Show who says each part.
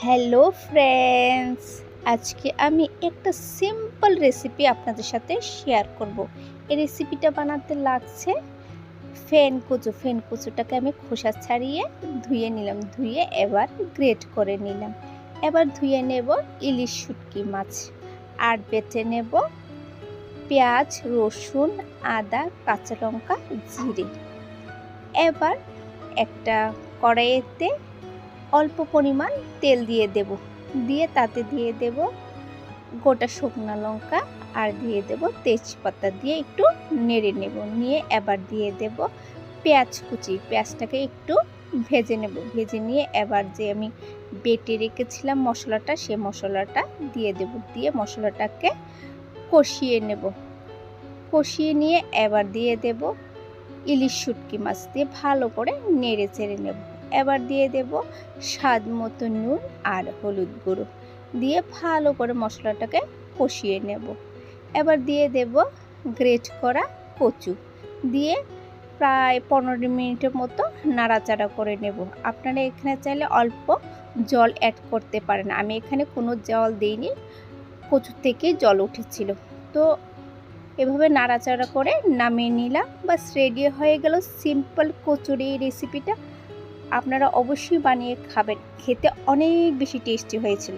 Speaker 1: Hello friends, আজকে আমি একটা সিম্পল রেসিপি আপনাদের সাথে শেয়ার করব। এই রেসিপিটা বানাতে লাগছে ফেন কচুটাকে আমি খোসা ছাড়িয়ে ধুয়ে নিলাম, ধুয়ে এবার গ্রেট করে নিলাম। এবার ধুয়ে নেব ইলিশ শুটকি মাছ, আর বেটে নেব পেঁয়াজ, রসুন, আদা, কাঁচা লঙ্কা, জিরে। এবার একটা কড়াইতে অল্প পরিমাণ তেল দিয়ে দেব, দিয়ে তাতে দিয়ে দেব গোটা শুকনো লঙ্কা আর দিয়ে দেব তেজপাতা, দিয়ে একটু নেড়ে নেব। নিয়ে এবার দিয়ে দেব পেঁয়াজ কুচি, পেঁয়াজটাকে একটু ভেজে নেব। ভেজে নিয়ে এবার যে আমি বেটে রেখেছিলাম মশলাটা, সে মশলাটা দিয়ে দেব। দিয়ে মশলাটাকে কষিয়ে নেব। কষিয়ে নিয়ে এবার দিয়ে দেব ইলিশ শুটকি মাছ, দিয়ে ভালো করে নেড়ে চেড়ে নেব। এবার দিয়ে দেব স্বাদ মতো নুন আর হলুদ গুঁড়ো, দিয়ে ভালো করে মশলাটাকে কষিয়ে নেব। এবার দিয়ে দেব গ্রেট করা কচু, দিয়ে প্রায় 15 মিনিটের মতো নাড়াচাড়া করে নেব। আপনারা এখানে চাইলে অল্প জল অ্যাড করতে পারেন, আমি এখানে কোনো জল দিইনি, কচু থেকে জল উঠেছিল। তো এভাবে নাড়াচাড়া করে নামিয়ে নিলাম, বাস রেডি হয়ে গেল সিম্পল কচুরি রেসিপিটা। আপনারা অবশ্যই বানিয়ে খাবেন, খেতে অনেক বেশি টেস্টি হয়েছিল।